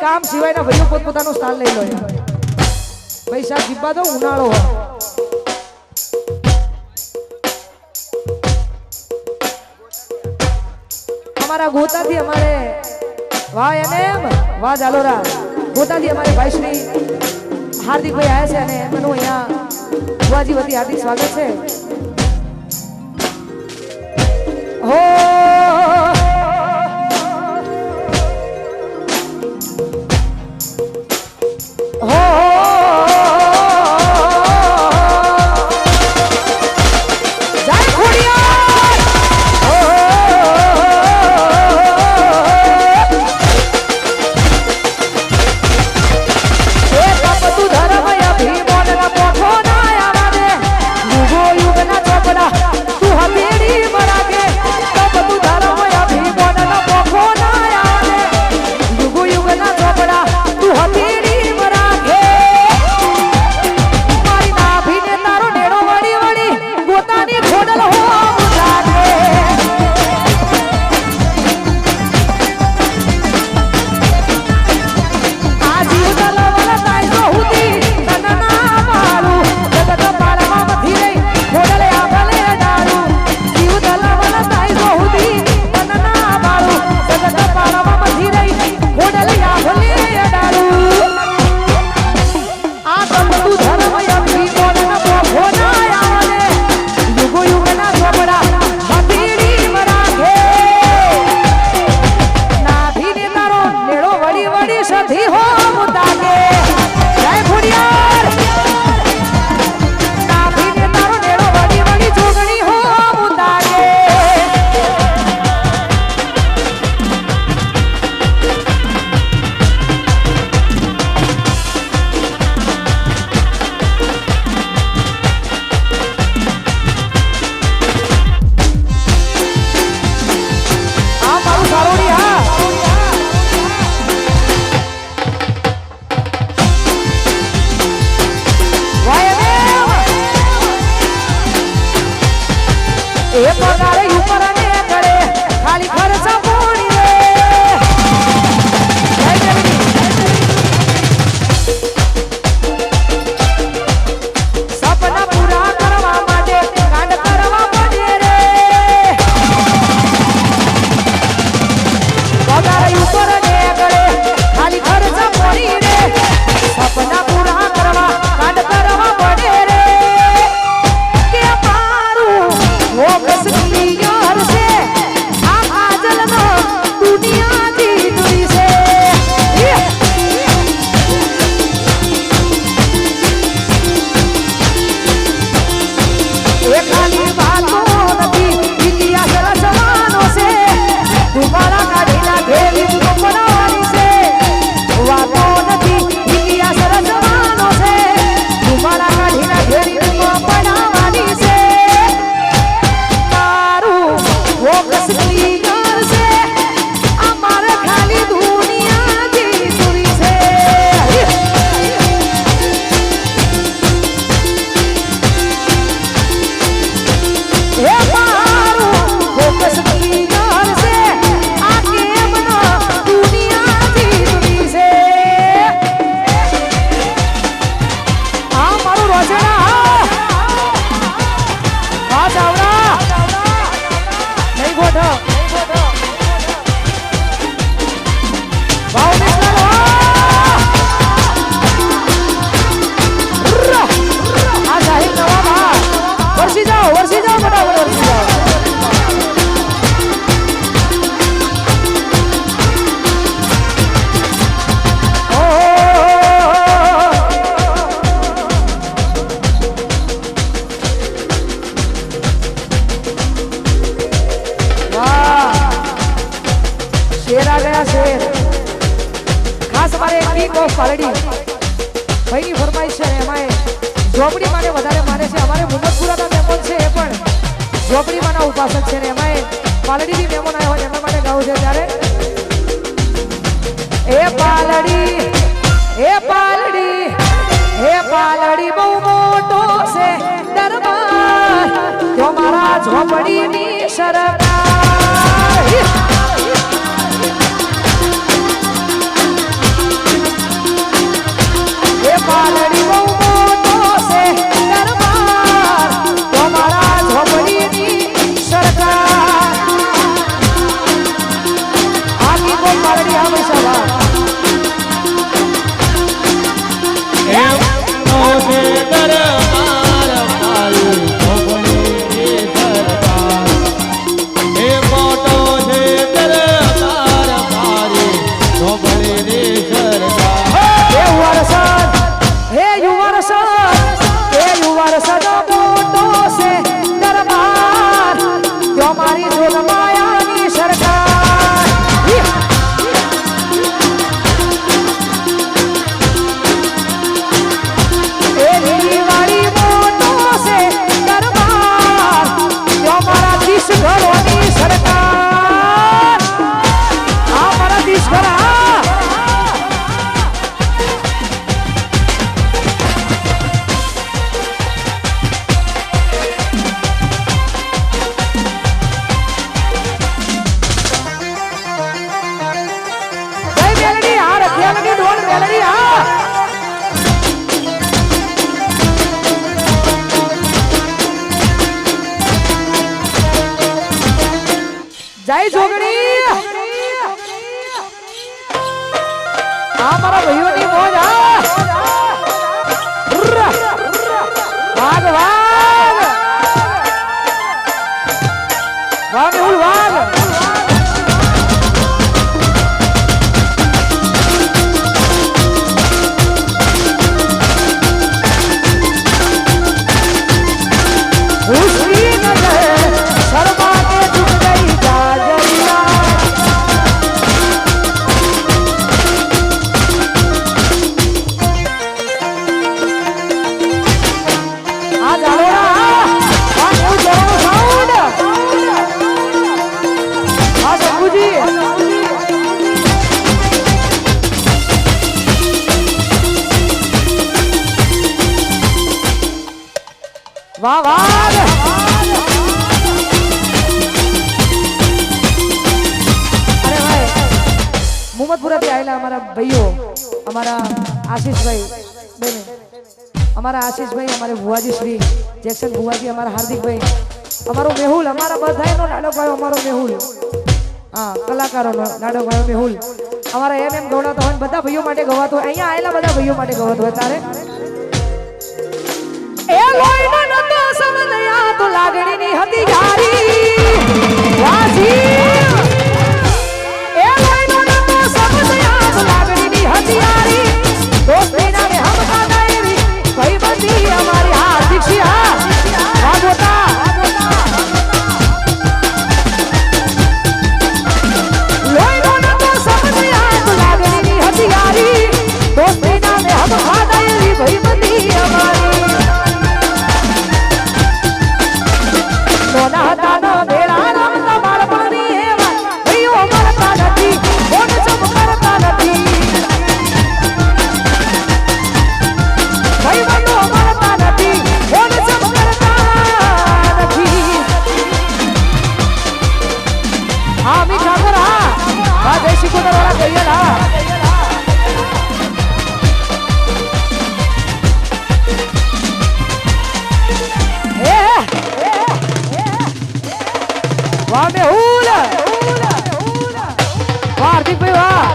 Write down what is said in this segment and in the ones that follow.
કામ સિવાયના ભાઈઓ પોતપોતાનું સ્થાન લઈ લો યાર. પૈસા જીવવા દો, ઉનાળો હોય. અમારા ગોતાથી અમારે વાહ એને વાહ જાલોરા ગોતાથી અમારે ભાઈ શ્રી હાર્દિકભાઈ આવ્યા છે અને એમનું અહીંયા ભુવાજી વતી હાર્દિક સ્વાગત છે. હો તું હવેડી બરાગે તો બધું આ ગયા શેર ખાસ અમારે કિંગ ઓફ પાલડી ભાઈની ફરમાઈશ છે એમાં ઝોપડી માટે વધારે માને છે અમારે મુહમ્મદપુરાના મહેમાન છે એ પણ ઝોપડીમાંના ઉપાસક છે ને એમાં પાલડીની મહેમાન આવ્યા હોય એમના માટે ગાવું છે ત્યારે એ પાલડી બહુ મોટો છે દરબાર જો મારા ઝોપડીની સરકાર એ પાલડી બહુ મોટો છે દરબાર જો મારા ઝોપડીની સરકાર આખી કો પાલડી આવે સવા જય જોગણી આ મારા ભાઈઓની મોજ વાગ વાગ વાગ ઉલ વાગ उसकी नजर शर्मा के झुक गई वाह वाह अरे भाई मोहम्मदपुरा થી આયેલા અમારા ભાઈઓ અમારા આશીષભાઈ બેને અમારા આશીષભાઈ અમારે ભુવાજી શ્રી જેક્શન ભુવાજી અમારા હાર્દિકભાઈ અમારો મેહુલ અમારા બધાયનો નાનો ભાઈ અમારો મેહુલ હા કલાકારોનો નાનો ભાઈ મેહુલ અમારા એમ ગવડાતો હોય બધા ભાઈઓ માટે ગવાતો અહીંયા આયેલા બધા ભાઈઓ માટે ગવાતો હોય તારે એ લોહીનો નતો સમજયા તો લાગણીની હતી યારી વાજી એ લોહીનો નતો સમજયા તો લાગણીની હતી યારી દોસ્તીના રે હમ કાદાયરી ભાઈબંધી અમારી હાર્દિક સી હા વાગોતા લોહીનો નતો સમજયા તો લાગણીની હતી યારી દોસ્તીના રે હમ કાદાયરી ભાઈબંધી અમારી સોના દાના મેળા રમતા બાળપણની એવા ભાઈઓ મળતા નથી કોણ ચમ કરતા નથી ભાઈ બંધો મળતા નથી કોણ ચમ કરતા નથી હા મી ઠાકર હા દેશી કોતર વાળા કહીએ હા वाह मेहुल वाह हार्दिक भाई वाह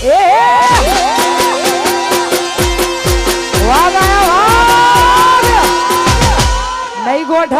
ए वाह गाया वाह नहीं गोठ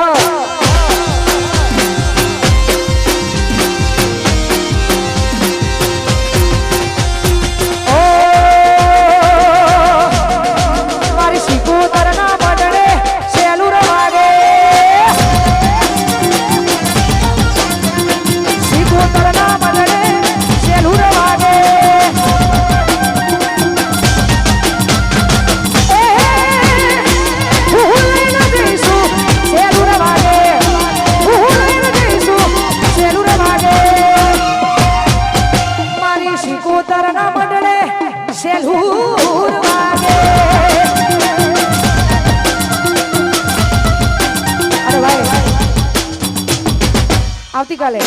આવતીકાલે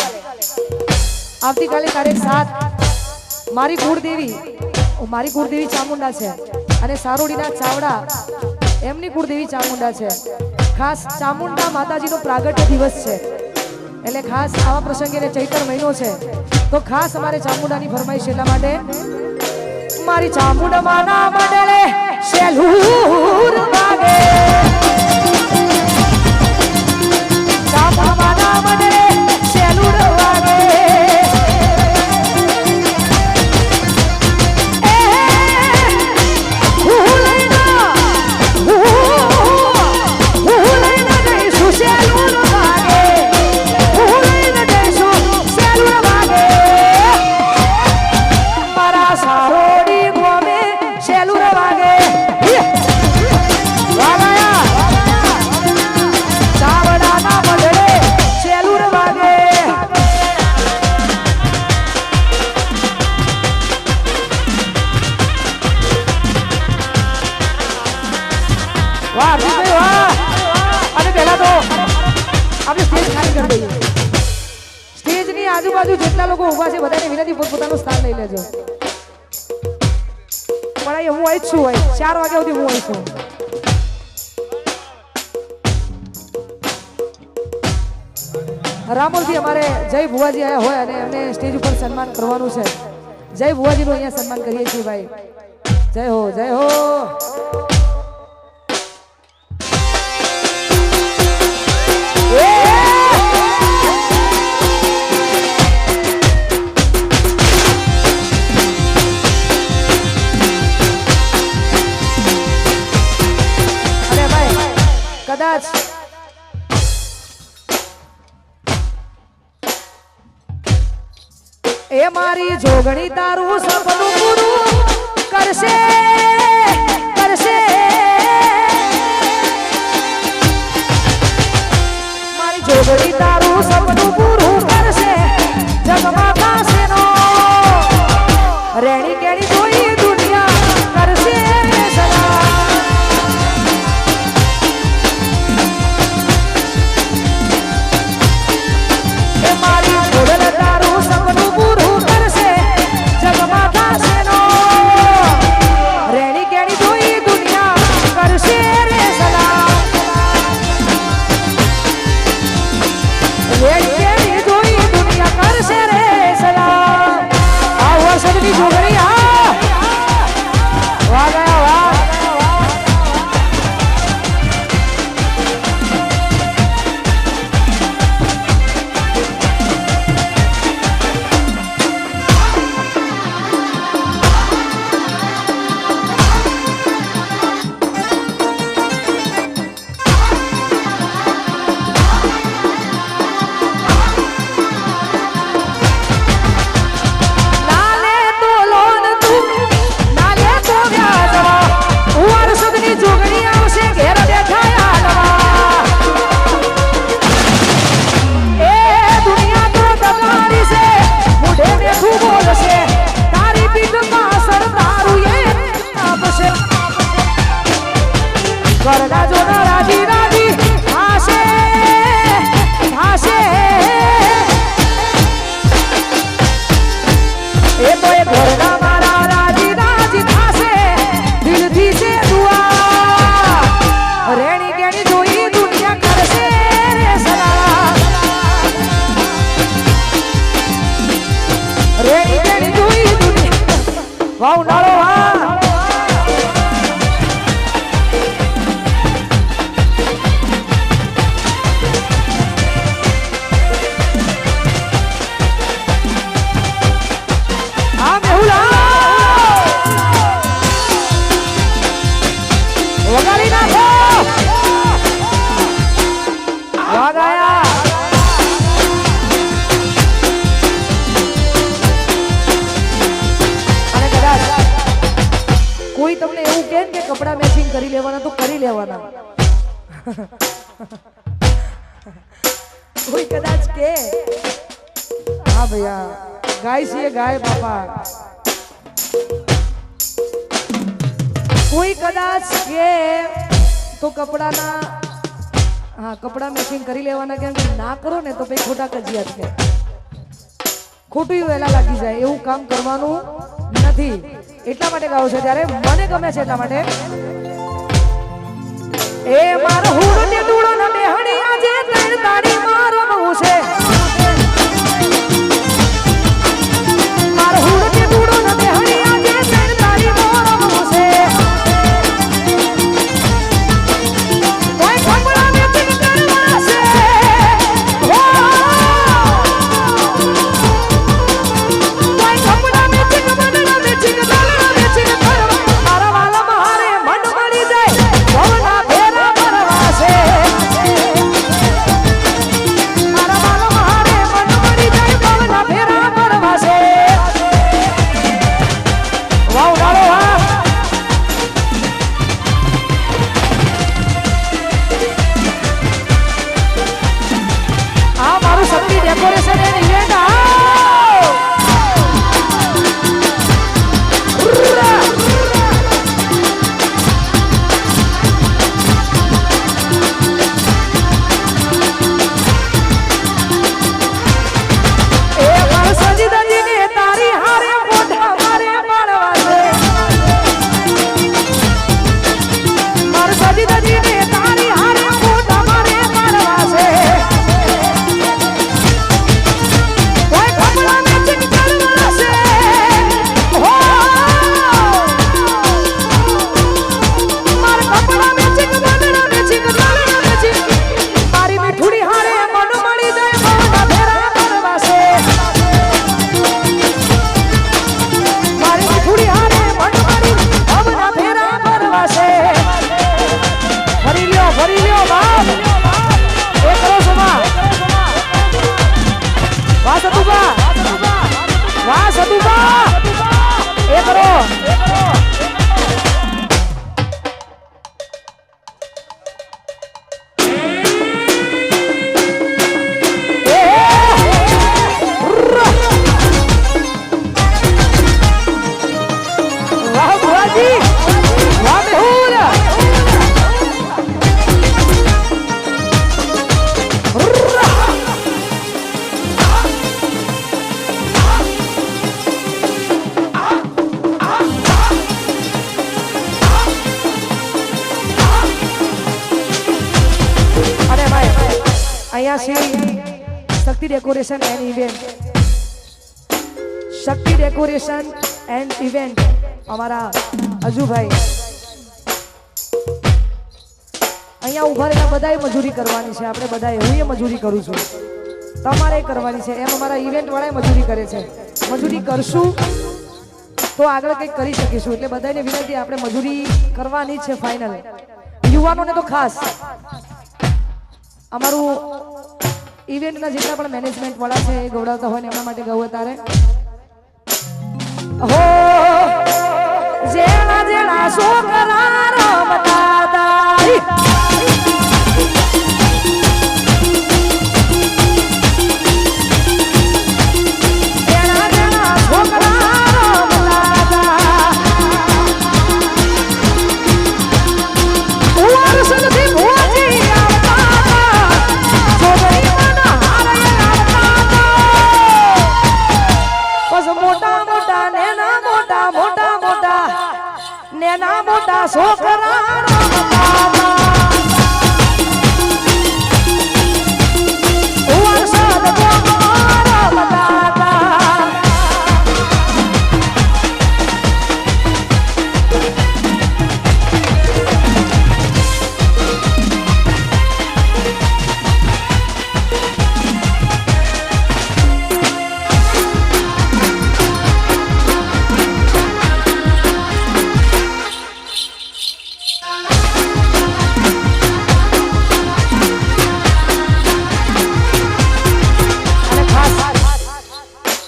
તારીખ 7 મારી કુળદેવી ચામુંડા છે અને સારોડીના ચાવડા એમની કુળદેવી ચામુંડા છે. ખાસ ચામુંડા માતાજીનો પ્રાગટ્ય દિવસ છે એટલે ખાસ આવા પ્રસંગે ચૈત્ર મહિનો છે તો ખાસ અમારે ચામુંડાની ફરમાઈશ એટલા માટે મારી ચામુંડા માના મંડળે શેલુર વાગે ચામુંડા માના મંડળે શેલુર વાગે આજુબાજુ જેટલા લોકો ઊભા છે બધાને વિનંતી પોતપોતાનું સ્થાન લઈ લેજો. પણ હું અહીં જ છું, 4 વાગ્યા સુધી હું અહીં છું. રામોલથી અમારે જય ભુવાજી આયા હોય અને એમને સ્ટેજ ઉપર સન્માન કરવાનું છે. જય ભુવાજીનું અહીંયા સન્માન કરીએ છીએ ભાઈ. જય હો જય હો. કદાચ એ મારી જોગણી તારું સપનું પૂરું કરશે મારી જોગણી તારું સપનું પૂરું કરશે જગમાં થશે નો રેણી કેણી જોઈ દુનિયા કરશે વાવ નાળો વાહ આ મેહુલા વગાડી નાખો વાગાયા કોઈ તમને એવું કહે કે કપડા મેચિંગ કરી લેવાના તો કરી લેવાના. કોઈ કદાચ કે હા ભૈયા ગાય છે ગાય બાપા. કોઈ કદાચ કે તો કપડાના હા કપડા મેચિંગ કરી લેવાના કેમ કે ના કરો ને તો પછી ખોટા કજિયાત છે ખોટું વહેલા લાગી જાય એવું કામ કરવાનું નથી એટલા માટે ગાવ છે ત્યારે મને ગમે છે એટલા માટે એ મારો હુડ ને દૂડો ને બેહણી આજે ત્રણ તાળી મારો બહુ છે મારો હુડ ને દૂડો ને બેહણી આજે ત્રણ તાળી મારો બહુ છે કોઈ કપડા ને ચિક કરવા છે કોઈ કપડા ને ચિક બનના ને ચિક દાલના ને ચિક કરવા મારા વાલા મારે મન મળી જાય ભવના ફેરા ભરવા છે મારા વાલા મારે મન મળી જાય ભવના ફેરા ભરવા છે વાવ ડાળો વાહ આ મારું Shakti decoration and event Shakti decoration and event Shakti decoration and event અમારા અજુભાઈ અહીંયા ઉભા રહેલા બધાએ મજૂરી કરવાની છે આપણે બધાએ હું એ મજૂરી કરું છું તમારે કરવાની છે એમ અમારા ઇવેન્ટ વાળાએ મજૂરી કરે છે મજૂરી કરશું તો આગળ કંઈક કરી શકીશું એટલે બધાને વિનંતી આપણે મજૂરી કરવાની છે ફાઇનલ યુવાનોને તો ખાસ અમારું ઇવેન્ટના જેટલા પણ મેનેજમેન્ટ વાળા છે એ ગૌડાવતા હોય ને એમના માટે ગૌ તારે હો જેણા જેણા છોકરા રમતા દાઈ જેણા જેણા છોકરા રમતા દા ઉવાર સનથી ભોજી નેના મોટા છોકરા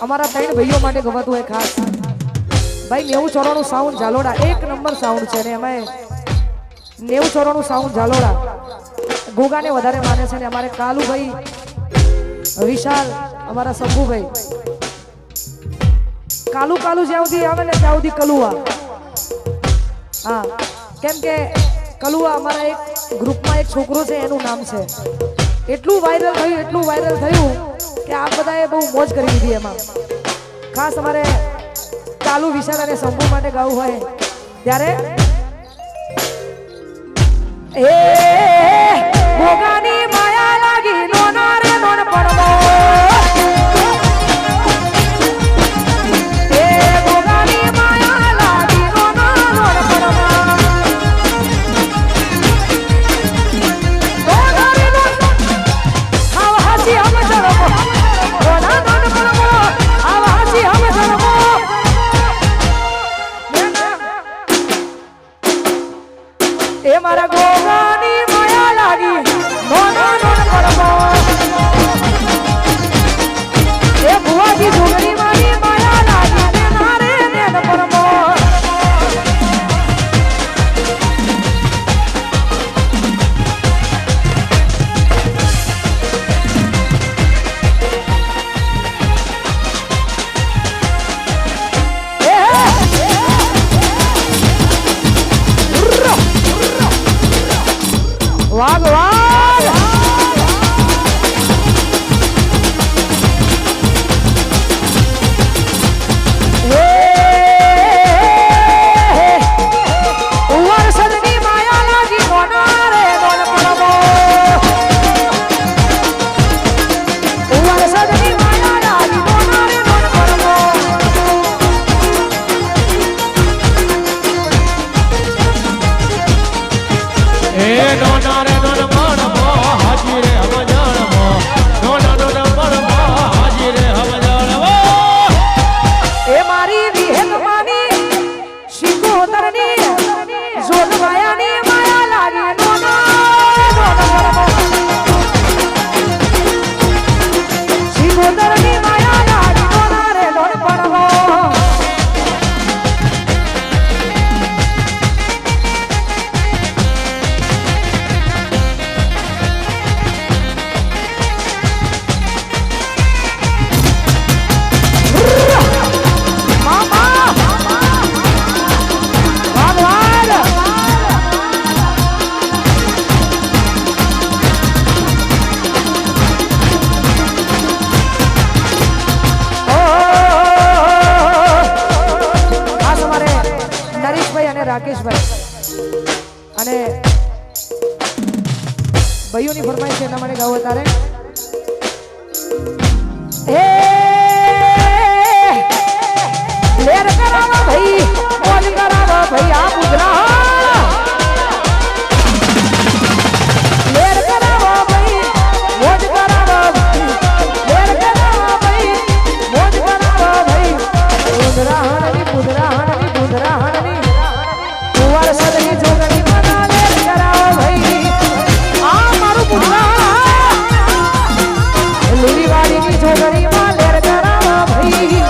અમારા ત્રણ ભાઈઓ માટે ગવાતું હોય ખાસ ભાઈ 90-94 સાઉન્ડ ઝાલોડા એક નંબર સાઉન્ડ છે ને એમાં 90-94 સાઉન્ડ ઝાલોડા ગોગાને વધારે માને છે ને અમારે કાલુભાઈ વિશાલ અમારા શંભુભાઈ કાલુ કાલુ જ્યાં સુધી આવે ને ત્યાં સુધી કલુઆ હા કેમ કે કલુઆ અમારા એક ગ્રુપમાં એક છોકરો છે એનું નામ છે એટલું વાયરલ થયું કે આ બધાએ બહુ મોજ કરી દીધી એમાં ખાસ અમારે ચાલુ વિશાલ અને શંભુ માટે ગાવું હોય ત્યારે એ ભોગાની માયા લાગી નોના રે નોન પડવો મારા ગોગાની માયા લાગી નોના નોન પડવો એ ભુવાજી જોગણી મારી માયા લાગી ને નારે નેન પડવો વાગ વાગ વર્ષની માયા લાગી નોના રે નોન પડવો વર્ષની માયા લાગી નોના રે નોન પડવો એ નોના રે નોન પડવો હાજી રે હમ જાણવો નોના નોન પડવો હાજી રે હમ જાણવો એ મારી વિહેત માની શિકોતરની જોગવાયાની માયા લાગી નોના શિકોતરની માયા લાગી નોના રે નોન પડવો રાકેશભાઈ અને ભાઈઓની ફરમાઈશ છે એના માટે ગાવું તારે હે લેર કરાવો ભાઈ મોજ કરાવો ભાઈ આ ગુજરા લેર કરાવો ભાઈ મોજ કરાવો ભાઈ લેર કરાવો ભાઈ મોજ કરાવો ભાઈ ઉદરાહણની સદની જોગણી મના લેર કરાવો ભાઈ આ મારું પુતળા લીલી વાડીની જોગણી માં લેર કરાવો ભાઈ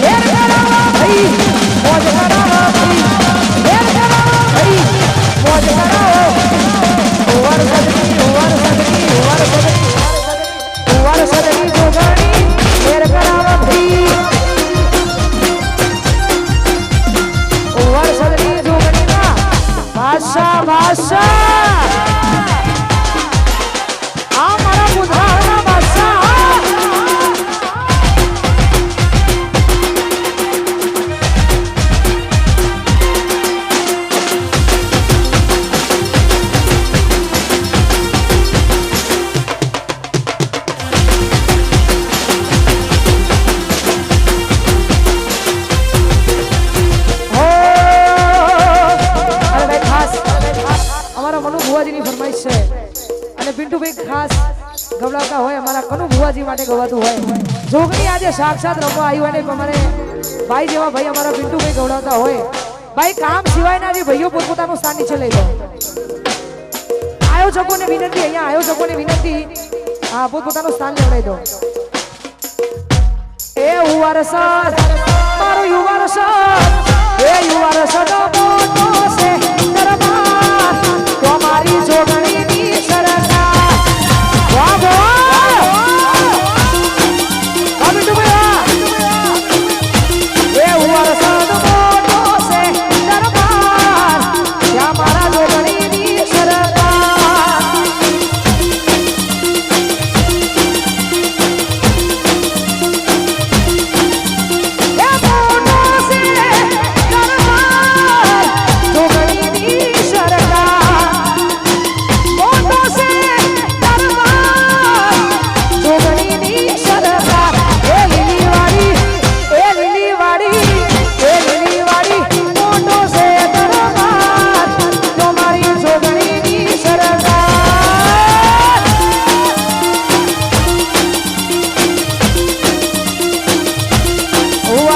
લેર કરાવો ભાઈ મોજ કરાવો ભાઈ લેર કરાવો ભાઈ મોજ કરાવો સદની જોગણી લેર કરાવો ભાઈ સદની જોગણી ના ભાષા આ મારા બુધાના ભાષા ફરમાઈશ છે અને પિન્ટુભાઈ ખાસ ગવડાવતા હોય અમારા કનુ ભુવાજી માટે ગવાતું હોય જોગણી આજે સાક્ષાત રમવા આવ્યું અને અમારે ભાઈ જેવા ભાઈ અમારા પિન્ટુભાઈ ગવડાવતા હોય ભાઈ કામ સિવાયના જે ભાઈઓ પોતપોતાનું સ્થાન નીચે લઈ લો આયોજકોને વિનંતી અહીંયા આયોજકોને વિનંતી હા પોતપોતાનું સ્થાન લેવડાવી દો એ યુવારસદ મારું યુવારસદ એ યુવારસદ મોટો છે દરબાર તમારી જોગણીની સરકાર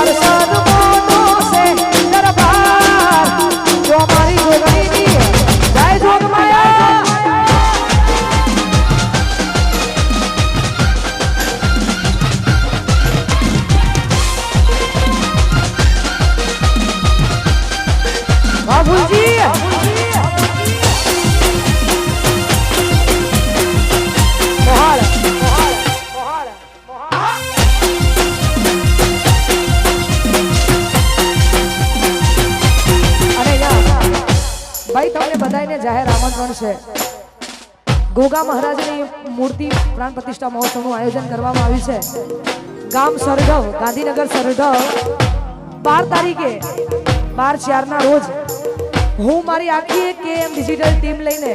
વરસાદ મોટો છે દરબાર જો મારી જોગણીની જય જોગમાયા બાબુજી મોહાળ ભાઈ તમને બધાને જાહેર આમંત્રણ છે ગોગા મહારાજની મૂર્તિ પ્રાણ પ્રતિષ્ઠા મહોત્સવનું આયોજન કરવામાં આવ્યું છે ગામ સરડવ ગાંધીનગર સરડવ 12 તારીખે 12/4 રોજ હું મારી આખી કેએમ ડિજિટલ ટીમ લઈને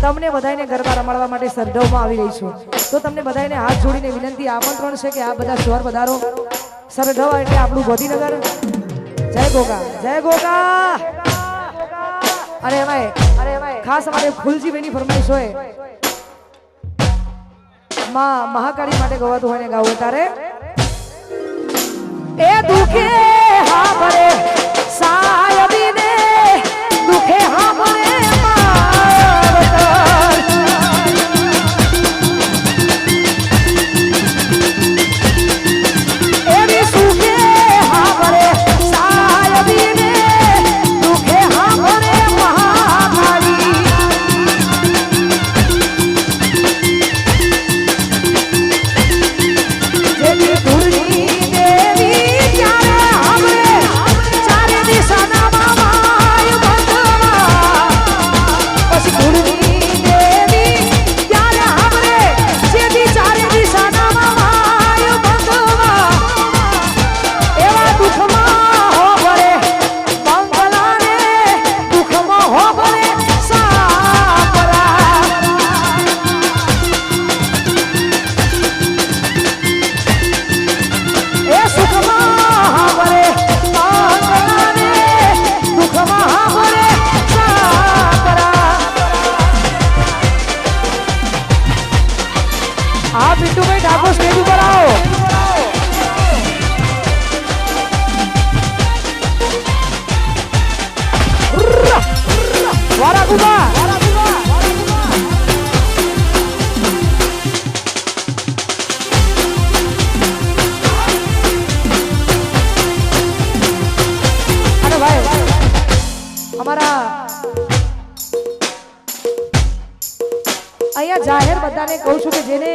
તમને બધાને ગરબા રમાડવા માટે સરડવમાં આવી રહી છું તો તમને બધાને હાથ જોડીને વિનંતી આમંત્રણ છે કે આ બધા સ્વર પધારો સરડવ એટલે આપણું ગાંધીનગર જય ગોગા જય ગોગા અરે એમાં ખાસ અમારે ફૂલજીભાઈની ફરમાઈશ હોય માં મહાકાળી માટે ગવાતું હોય ને ગાવું તારે એ દુખે હા ભરે સાયબીને દુખે હા ભરે જાહેર બધાને કહું છું કે જેને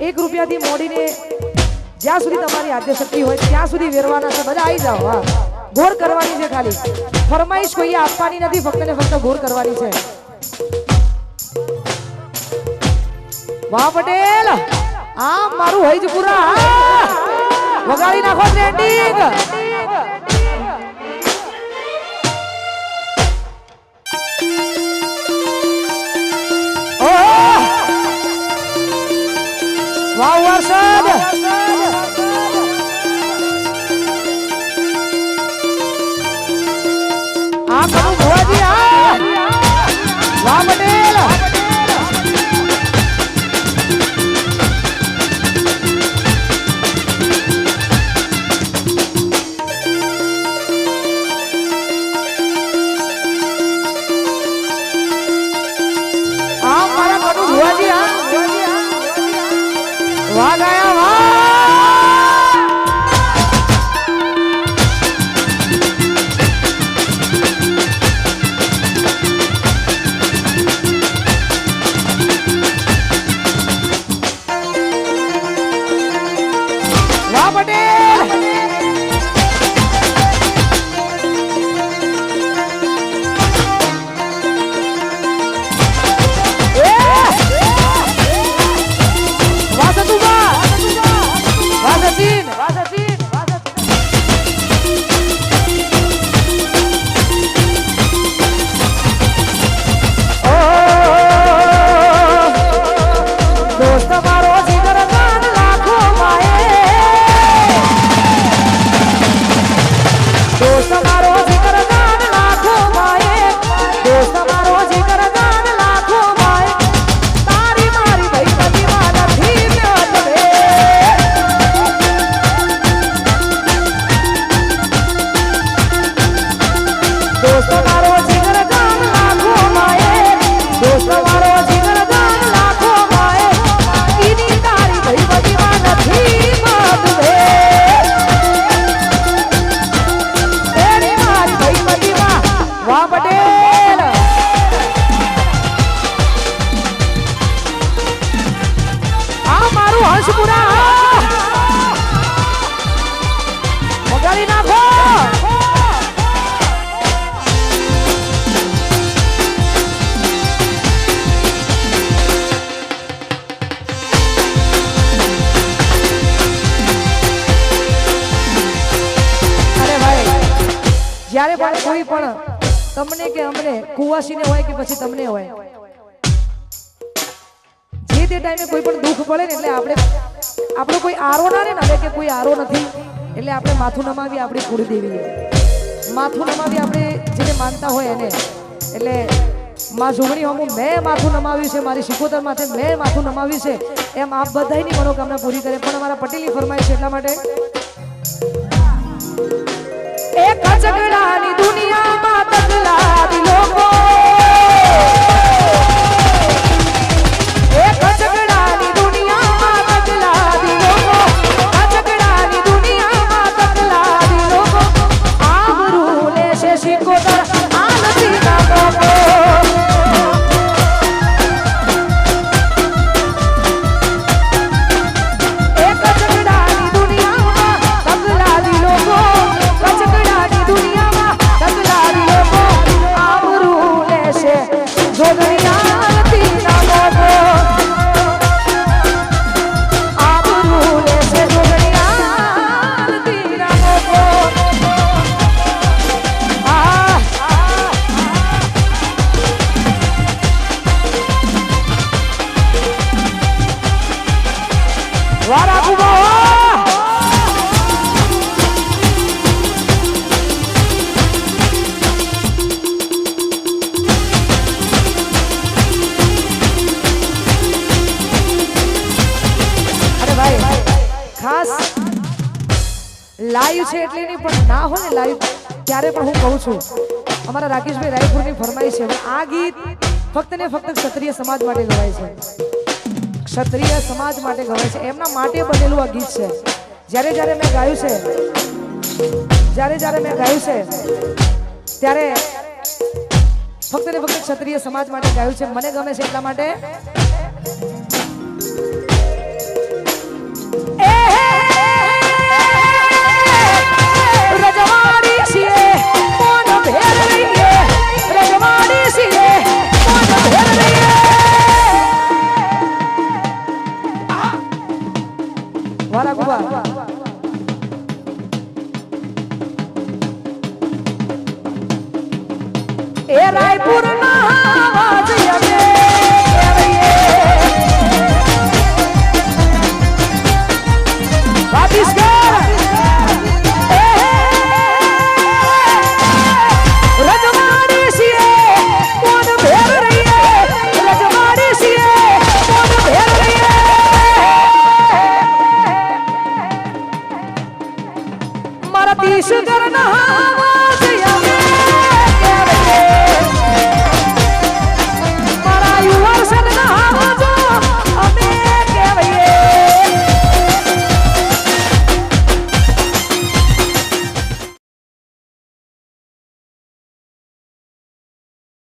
1 રૂપિયાથી મોડીને જ્યાં સુધી તમારી આદ્યશક્તિ હોય ત્યાં સુધી વેરવાના છે બધા આવી જાઓ હા ગોર કરવાની છે ખાલી ફરમાઈશ કોઈએ આપવાની નથી ફક્ત ને ફક્ત ગોર કરવાની છે વાહ પટેલ આમ મારું હોય જ પૂરા વગાડી નાખો ટ્રેન્ડિંગ વાહ વરસાદ આ કરું ભુવાજી આ વાહ પટેલ આ મારા કરું ભુવાજી આ વાહ ગયા વાહ વાહ પટેલ જ્યારે પણ કોઈ પણ તમને કે અમને કુવાસીને હોય કે પછી તમને હોય જે તે ટાઈમે કોઈ પણ દુઃખ પડે ને એટલે આપણો કોઈ આરો ના રે ને હવે કે કોઈ આરો નથી એટલે આપણે માથું નમાવી આપણી કુળદેવી માથું નમાવી આપણે જેને માનતા હોય એને એટલે માં જોગણી હમું મેં માથું નમાવ્યું છે મારી શિકોતર માથે મેં માથું નમાવ્યું છે એમ આપ બધાની મનોકામના પૂરી કરે પણ અમારા પટેલી ફરમાય છે એટલા માટે એક ઝઘડાની દુનિયામાં તકલાદી લોકો એક ઝઘડાની દુનિયામાં તકલાદી લોકો ઝઘડાની દુનિયામાં તકલાદી લોકો આબરૂ લેશે શિકોતર આ નથી ના લોકો લાઈવ છે એટલે નહીં પણ ના હોય ને લાઈવ ત્યારે પણ હું કહું છું અમારા રાકેશભાઈ રાયપુરની ફરમાઈ છે આ ગીત ફક્ત ને ફક્ત ક્ષત્રિય સમાજ માટે ગવાય છે ક્ષત્રિય સમાજ માટે ગવાય છે એમના માટે બનેલું આ ગીત છે જ્યારે જ્યારે મેં ગાયું છે ત્યારે ફક્ત ને ફક્ત ક્ષત્રિય સમાજ માટે ગાયું છે મને ગમે છે એટલા માટે વાલા ગુબા એ રાયપુર ના આવાજ અમે ईश्वर ना आवाज